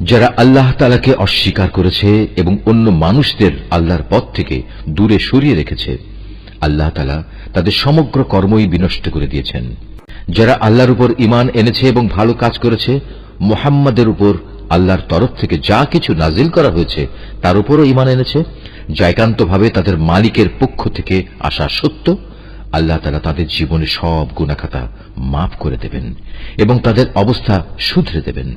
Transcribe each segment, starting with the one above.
যারা আল্লাহ তাআলাকে অস্বীকার করেছে এবং অন্য মানুষদের আল্লাহর পথ থেকে দূরে সরিয়ে রেখেছে, আল্লাহ তাআলা তাদের সমগ্র কর্মই বিনষ্ট করে দিয়েছেন। যারা আল্লাহর উপর ঈমান এনেছে এবং ভালো কাজ করেছে, মুহাম্মাদের উপর আল্লাহর তরফ থেকে যা কিছু নাজিল করা হয়েছে তার উপরও ঈমান এনেছে, যা একান্তভাবে তাদের মালিকের পক্ষ থেকে আসা সত্য, আল্লাহ তাআলা তাদের জীবনের সব গুনাহখাতা মাফ করে দেবেন এবং তাদের অবস্থা শুধরে দেবেন।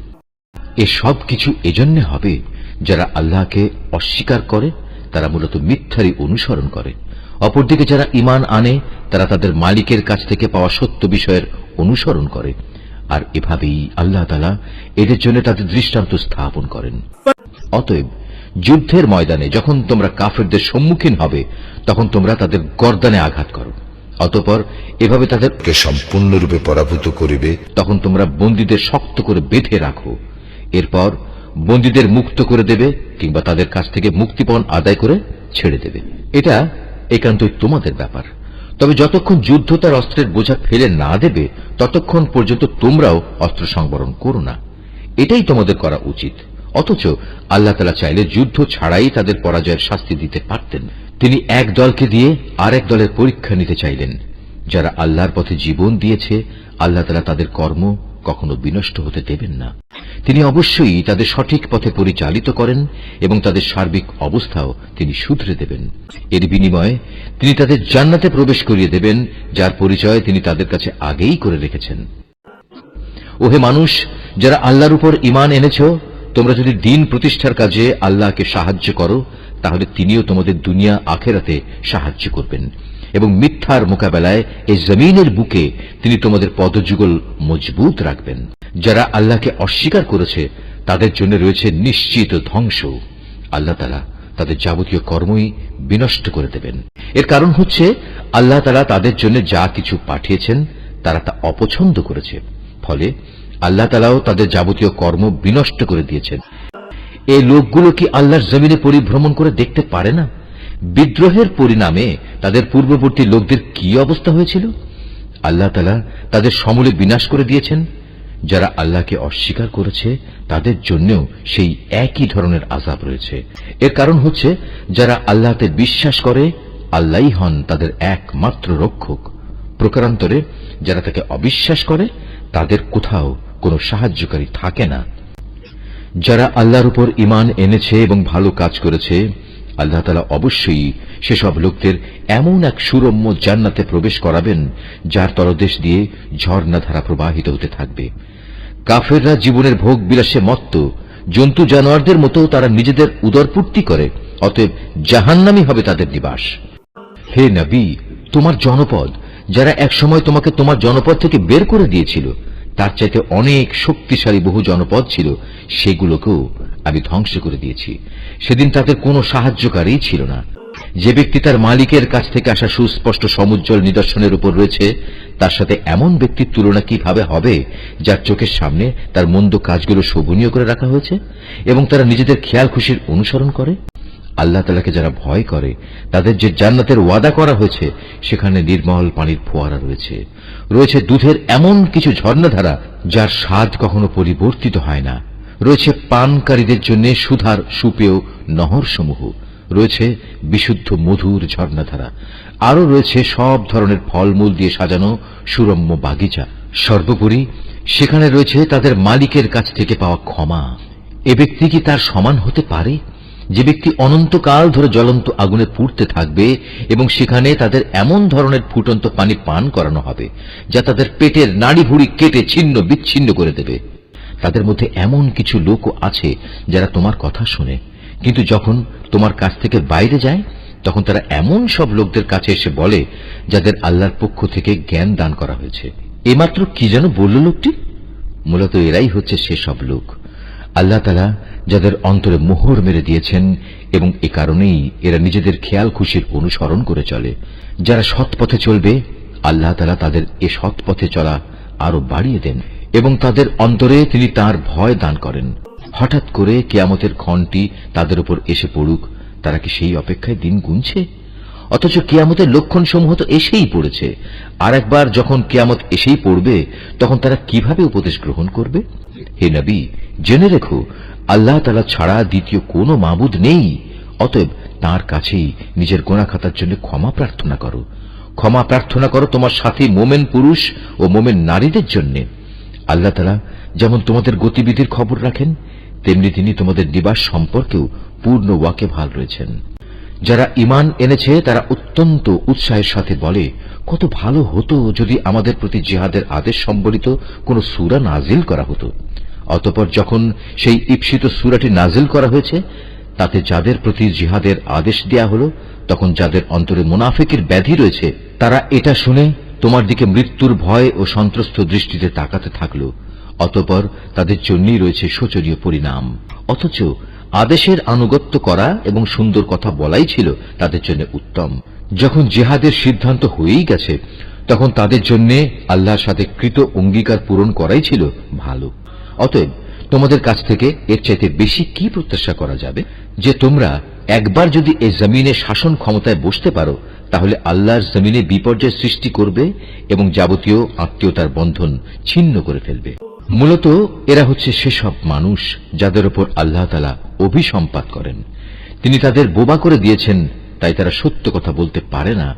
এ সব কিছু এজন্য হবে যারা আল্লাহকে অস্বীকার করে, তারা মূলত মিথ্যারই অনুসরণ করে। অপরদিকে যারা ঈমান আনে, তারা তাদের মালিকের কাছ থেকে পাওয়া সত্য বিষয়ের অনুসরণ করে, আর এভাবেই আল্লাহ তাআলা এদের জন্য তাদের দৃষ্টান্ত স্থাপন করেন। অতএব যুদ্ধের ময়দানে যখন তোমরা কাফেরদের সম্মুখীন হবে, তখন তোমরা তাদের গর্দানে আঘাত করো, অতঃপর এভাবে তাদেরকে সম্পূর্ণরূপে পরাভূত করিবে। তখন তোমরা বন্দীদের শক্ত করে বেঁধে রাখো, এরপর বন্দীদের মুক্ত করে দেবে কিংবা তাদের কাছ থেকে মুক্তিপণ আদায় করে ছেড়ে দেবে। এটা একান্তই তোমাদের ব্যাপার। তবে যতক্ষণ যুদ্ধ তার অস্ত্রের বোঝা ফেলে না দেবে, ততক্ষণ পর্যন্ত তোমরাও অস্ত্র সংবরণ করো না। এটাই তোমাদের করা উচিত। অথচ আল্লাহ তাআলা চাইলে যুদ্ধ ছাড়াই তাদের পরাজয়ের শাস্তি দিতে পারতেন। তিনি এক দলকে দিয়ে আরেক দলের পরীক্ষা নিতে চাইলেন। যারা আল্লাহর পথে জীবন দিয়েছে, আল্লাহ তাআলা তাদের কর্ম কখনো বিনষ্ট হতে দেবেন না। তিনি অবশ্যই তাদের সঠিক পথে পরিচালিত করেন এবং তাদের সার্বিক অবস্থাও তিনি শুধরে দেবেন। এর বিনিময়ে তিনি তাদের জান্নাতে প্রবেশ করিয়ে দেবেন, যার পরিচয় তিনি তাদের কাছে আগেই করে রেখেছেন। ওহে মানুষ, যারা আল্লাহর উপর ঈমান এনেছো, তোমরা যদি দ্বীন প্রতিষ্ঠার কাজে আল্লাহকে সাহায্য করো, তাহলে তিনিও তোমাদের দুনিয়া আখেরাতে সাহায্য করবেন এবং মিথ্যার মোকাবেলায় এই জমিনের বুকে তিনি তোমাদের পদযুগল মজবুত রাখবেন। যারা আল্লাহকে অস্বীকার করেছে, তাদের জন্য রয়েছে নিশ্চিত ধ্বংস। আল্লাহ তাআলা তাদের যাবতীয় কর্মই বিনষ্ট করে দেবেন। এর কারণ হচ্ছে আল্লাহ তাআলা তাদের জন্য যা কিছু পাঠিয়েছেন তারা তা অপছন্দ করেছে, ফলে আল্লাহ তাআলাও তাদের যাবতীয় কর্ম বিনষ্ট করে দিয়েছেন। এই লোকগুলো কি আল্লাহর জমিনে পরিভ্রমণ করে দেখতে পারে না? বিদ্রোহের পরিণামে তাদের পূর্ববর্তী লোকদের কি অবস্থা হয়েছিল? আল্লাহ তাআলা তাদের সমূলে বিনাশ করে দিয়েছেন। যারা আল্লাহকে অস্বীকার করেছে, তাদের জন্যও সেই একই ধরনের আযাব রয়েছে। এর কারণ হচ্ছে যারা আল্লাহতে বিশ্বাস করে, আল্লাহই হন তাদের একমাত্র রক্ষক। প্রকারান্তরে যারা তাকে অবিশ্বাস করে, তাদের কোথাও কোনো সাহায্যকারী থাকে না। যারা আল্লাহর উপর ঈমান এনেছে এবং ভালো কাজ করেছে, আল্লাহ তাআলা অবশ্যই সেসব লোকদের এমন এক সুরম্য জান্নাতে প্রবেশ করাবেন, যার তলদেশ দিয়ে ঝর্ণাধারা প্রবাহিত হতে থাকবে। কাফেররা জীবনের ভোগ বিলাসে মত্ত, জন্তু জানোয়ারদের মতো তারা নিজেদের উদরপূর্তি করে, অতএব জাহান্নামই হবে তাদের নিবাস। হে নবী, তোমার জনপদ যারা একসময় তোমাকে তোমার জনপদ থেকে বের করে দিয়েছিল, তার চাইতে অনেক শক্তিশালী বহু জনপদ ছিল, সেগুলোকেও আমি ধ্বংস করে দিয়েছি। সেদিন তাদের কোনো সাহায্যকারী ছিল না। যে ব্যক্তি তার মালিকের কাছ থেকে আসা সুস্পষ্ট সমুজ্জ্বল নিদর্শনের উপর রয়েছে, তার সাথে এমন ব্যক্তির তুলনা কিভাবে হবে যার চোখের সামনে তার মন্দ কাজগুলো শোভনীয় করে রাখা হয়েছে এবং তারা নিজেদের খেয়াল খুশির অনুসরণ করে? আল্লাহ তাআলাকে যারা ভয় করে, তাদের যে জান্নাতের ওয়াদা করা হয়েছে, সেখানে নির্মল পানির ফোয়ারা রয়েছে, রয়েছে দুধের এমন কিছু ঝর্ণাধারা যার স্বাদ কখনো পরিবর্তিত হয় না, রয়েছে পানকারীদের জন্য সুধার সুপেয় নহরসমূহ, রয়েছে বিশুদ্ধ মধুর ঝর্ণাধারা, আরো রয়েছে সব ধরনের ফলমূল দিয়ে সাজানো সুরম্য বাগিচা। সর্বোপরি সেখানে রয়েছে তাদের মালিকের কাছ থেকে পাওয়া ক্ষমা। এ ব্যক্তি কি তার সমান হতে পারে? যে ব্যক্তি অনন্তকাল ধরে জ্বলন্ত আগুনে পুড়তে থাকবে এবং সেখানে তাদের এমন ধরনের ফুটন্ত পানি পান করানো হবে যা তাদের পেটের নাড়ি ভুড়ি কেটে ছিন্ন বিচ্ছিন্ন করে দেবে। তাদের মধ্যে এমন কিছু লোকও আছে যারা তোমার কথা শোনে, কিন্তু যখন তোমার কাছ থেকে বাইরে যায়, তখন তারা এমন সব লোকদের কাছে এসে বলে যাদের আল্লাহর পক্ষ থেকে জ্ঞান দান করা হয়েছে। এইমাত্র কি যেন বলল লোকটি? মূলত এরাই হচ্ছে সেসব লোক আল্লাহ তাআলা যাদের অন্তরে মোহর মেরে দিয়েছেন, এবং এ কারণেই এরা নিজেদের খেয়াল খুশির অনুসরণ করে চলে। যারা সৎ পথে চলবে, আল্লাহ তাআলা তাদের এ সৎ পথে চলা আরো বাড়িয়ে দেন এবং তাদের অন্তরে তিনি তার ভয় দান করেন। হঠাৎ করে কিয়ামতের ক্ষণটি তাদের উপর এসে পড়ুক, তারা কি সেই অপেক্ষায় দিন গুনছে? অথচ কিয়ামতের লক্ষণ সমূহ তো এসেই পড়েছে। আর একবার যখন কিয়ামত এসেই পড়বে, তখন তারা কিভাবে উপদেশ গ্রহণ করবে? হে নবী, জেনে রেখো, আল্লাহ তাআলা ছাড়া দ্বিতীয় কোনো মাবুদ নেই। অতএব তাঁর কাছেই নিজের গুনাহ খাতার জন্য ক্ষমা প্রার্থনা করো। ক্ষমা প্রার্থনা করো তোমার সাথী মোমেন পুরুষ ও মোমেন নারীদের জন্য। আল্লাহ তাআলা যেমন তোমাদের গতিবিধির খবর রাখেন, তেমনি তিনি তোমাদের নিবাস সম্পর্কেও পূর্ণ ওয়াকিবহাল রয়েছেন। যারা ঈমান এনেছে তারা অত্যন্ত উৎসাহের সাথে বলে, কত ভালো হতো যদি আমাদের প্রতি জিহাদের আদেশ সম্বলিত কোন সূরা নাজিল করা হতো। অতঃপর যখন সেই ঈপ্সিত সূরাটি নাজিল করা হয়েছে, তাতে যাদের প্রতি জিহাদের আদেশ দেয়া হলো, তখন যাদের অন্তরে মুনাফিকের ব্যাধি রয়েছে, তারা এটা শুনে তোমার দিকে মৃত্যুর ভয় ও সন্ত্রস্ত দৃষ্টিতে তাকাতে থাকলো। অতঃপর তাদের জন্যই রয়েছে শোচনীয় পরিণাম। অথচ আদেশের আনুগত্য করা এবং সুন্দর কথা বলাই ছিল তাদের জন্য উত্তম। যখন জিহাদের সিদ্ধান্ত হয়েই গেছে, তখন তাদের জন্য আল্লাহর সাথে কৃত অঙ্গীকার পূরণ করাই ছিল ভালো। অতএব তোমাদের কাছ থেকে এর চাইতে বেশি কি প্রত্যাশা করা যাবে? যে তোমরা একবার যদি এই জমিনে শাসন ক্ষমতায় বসতে পারো, তাহলে আল্লাহর জমিনে বিপর্যয় সৃষ্টি করবে এবং যাবতীয় আত্মীয়তার বন্ধন ছিন্ন করে ফেলবে। মূলত এরা হচ্ছে সেসব মানুষ যাদের উপর আল্লাহ তাআলা অভিসম্পাত করেন। তিনি তাদের বোবা করে দিয়েছেন, তাই তারা সত্য কথা বলতে পারে না,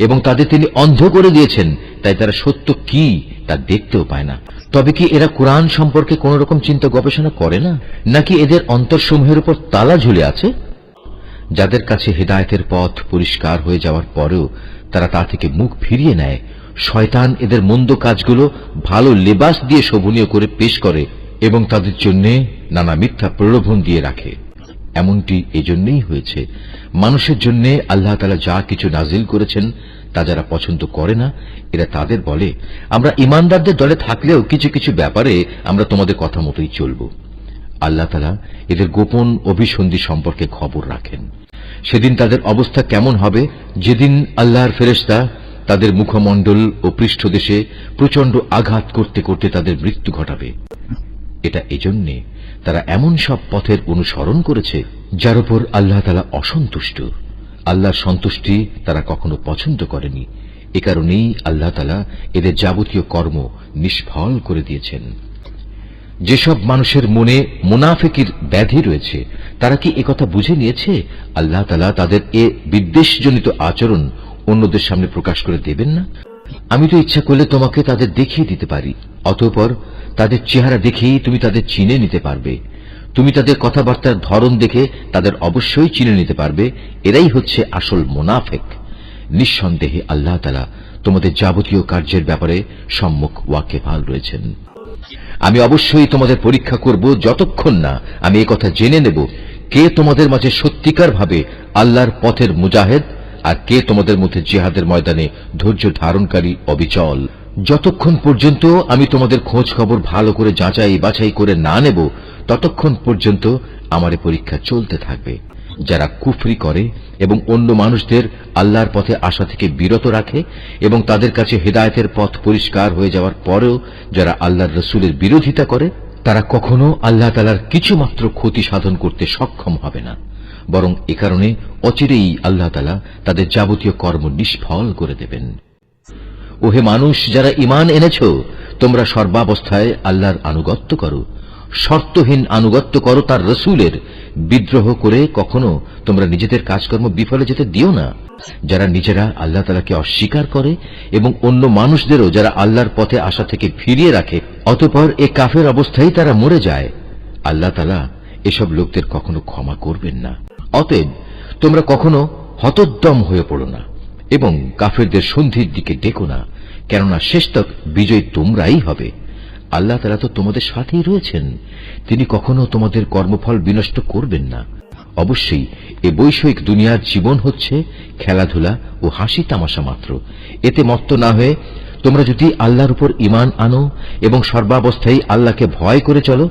এবং তাদের তিনি অন্ধ করে দিয়েছেন, তাই তারা সত্য কি তা দেখতেও পায় না। তবে কি এরা কোরআন সম্পর্কে কোন রকম চিন্তা গবেষণা করে না? নাকি এদের অন্তরসমূহের উপর তালা ঝুলে আছে? যাদের কাছে হেদায়েতের পথ পরিষ্কার হয়ে যাওয়ার পরেও তারা তা থেকে মুখ ফিরিয়ে নেয়, শয়তান এদের মন্দ কাজগুলো ভালো লেবাস দিয়ে শোভনীয় করে পেশ করে এবং তাদের জন্য নানা মিথ্যা প্রলোভন দিয়ে রাখে। এমনটি এজন্যই হয়েছে, মানুষের জন্য আল্লাহ তাআলা যা কিছু নাজিল করেছেন তা যারা পছন্দ করে না, এরা তাদের বলে, আমরা ঈমানদারদের দলে থাকলেও কিছু কিছু ব্যাপারে আমরা তোমাদের কথা মতোই চলব। আল্লাহ তাআলা এদের গোপন অভিসন্ধি সম্পর্কে খবর রাখেন। সেদিন তাদের অবস্থা কেমন হবে, যেদিন আল্লাহর ফেরেশতা তাদের মুখমণ্ডল ও পৃষ্ঠদেশে প্রচন্ড আঘাত করতে করতে তাদের মৃত্যু ঘটাবে। এটা এজন্যে তারা এমন সব পথের অনুসরণ করেছে যার উপর আল্লাহ তাআলা অসন্তুষ্ট। আল্লাহর সন্তুষ্টি তারা কখনো পছন্দ করেনি। এ কারণেই আল্লাহ তাআলা এদের যাবতীয় কর্ম নিষ্ফল করে দিয়েছেন। যেসব মানুষের মনে মুনাফিকের ব্যাধি রয়েছে, তারা কি একথা বুঝে নিয়েছে আল্লাহ তাআলা তাদের এ বিদ্বেষজনিত আচরণ অন্যদের সামনে প্রকাশ করে দেবেন না? আমি তো ইচ্ছা করলে তোমাকে তাদের দেখিয়ে দিতে পারি, অতঃপর তাদের চেহারা দেখেই তুমি তাদের চিনে নিতে পারবে। তুমি তাদের কথাবার্তার ধরন দেখে তাদের অবশ্যই চিনে নিতে পারবে এরাই হচ্ছে আসল মুনাফিক। নিঃসন্দেহে আল্লাহ তাআলা তোমাদের যাবতীয় কার্যের ব্যাপারে সম্মুখ ওয়াকিবহাল রয়েছেন। আমি অবশ্যই তোমাদের পরীক্ষা করব যতক্ষণ না আমি একথা জেনে নেব কে তোমাদের মাঝে সত্যিকার ভাবে আল্লাহর পথের মুজাহিদ আর কে তোমাদের মধ্যে জিহাদের ময়দানে ধৈর্য ধারণকারী অবিচল। যতক্ষণ পর্যন্ত আমি তোমাদের খোঁজ খবর ভালো করে যাচাই বাছাই করে না নেব, ততক্ষণ পর্যন্ত আমার পরীক্ষা চলতে থাকবে। যারা কুফরি করে এবং অন্য মানুষদের আল্লাহর পথে আসা থেকে বিরত রাখে এবং তাদের কাছে হেদায়েতের পথ পরিষ্কার হয়ে যাওয়ার পরেও যারা আল্লাহর রসুলের বিরোধিতা করে, তারা কখনো আল্লাহ তাআলার কিছুমাত্র ক্ষতি সাধন করতে সক্ষম হবে না, বরং এ কারণে অচিরেই আল্লাহ তাআলা তাদের যাবতীয় কর্ম নিষ্ফল করে দেবেন। ওহে মানুষ, যারা ঈমান এনেছো, তোমরা সর্বাবস্থায় আল্লাহর আনুগত্য করো, শর্তহীন আনুগত্য করো তার রসুলের। বিদ্রোহ করে কখনো তোমরা নিজেদের কাজকর্ম বিফলে যেতে দিও না। যারা নিজেরা আল্লাহ তাআলাকে অস্বীকার করে এবং অন্য মানুষদেরও যারা আল্লাহর পথে আসা থেকে ফিরিয়ে রাখে, অতঃপর এ কাফের অবস্থায় তারা মরে যায়, আল্লাহ তাআলা এসব লোকদের কখনো ক্ষমা করবেন না। অতএব তোমরা কখনো হতোদ্যম হয়ে পড়ো না এবং কাফেরদের সন্ধির দিকে ডেকো না, কেননা শেষতক বিজয়ী তোমরাই হবে। আল্লাহ তাআলা তো তোমাদের সাথেই রয়েছেন, তিনি কখনো তোমাদের কর্মফল বিনষ্ট করবেন না। অবশ্যই এ বৈষয়িক দুনিয়ার জীবন হচ্ছে খেলাধুলা ও হাসি তামাশা মাত্র। এতে মত্ত না হয়ে তোমরা যদি আল্লাহর উপর ঈমান আনো এবং সর্বাবস্থায় আল্লাহকে ভয় করে চলো,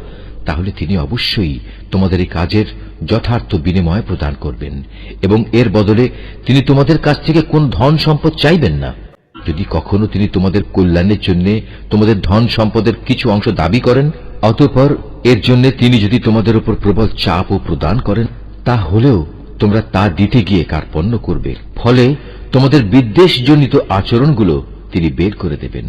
তাহলে তিনি অবশ্যই তোমাদের এই কাজের যথার্থ বিনিময় প্রদান করবেন এবং এর বদলে তিনি তোমাদের কাছ থেকে কোন ধন সম্পদ চাইবেন না। যদি কখনো তিনি তোমাদের কল্যাণের জন্য তোমাদের ধন সম্পদের কিছু অংশ দাবি করেন, অতঃপর এর জন্য তিনি যদি তোমাদের উপর প্রবল চাপও প্রদান করেন, তাহলেও তোমরা তা দিতে গিয়ে কার্পণ্য করবে। ফলে তোমাদের বিদ্বেষজনিত আচরণগুলো তিনি বের করে দেবেন।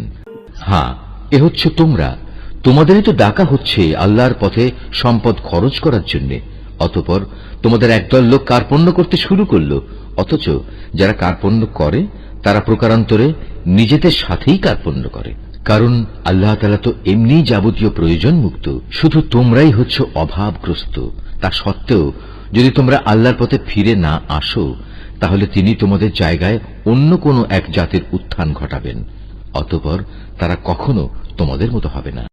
হ্যাঁ, এ হচ্ছে তোমরা, তোমাদেরই তো ডাকা হচ্ছে আল্লাহর পথে সম্পদ খরচ করার জন্য। অতঃপর তোমাদের একদল লোক কার্পণ্য করতে শুরু করলো, অথচ যারা কার্পণ্য করে তারা প্রকারান্তরে নিজেদের সাথেই কার্পণ্য করে। কারণ আল্লাহ তাআলা তো এমনি যাবতীয় প্রয়োজন মুক্ত, শুধু তোমরাই হচ্ছ অভাবগ্রস্ত। তা সত্ত্বেও যদি তোমরা আল্লাহর পথে ফিরে না আসো, তাহলে তিনি তোমাদের জায়গায় অন্য কোনো এক জাতির উত্থান ঘটাবেন। অতঃপর তারা কখনো তোমাদের মতো হবে না।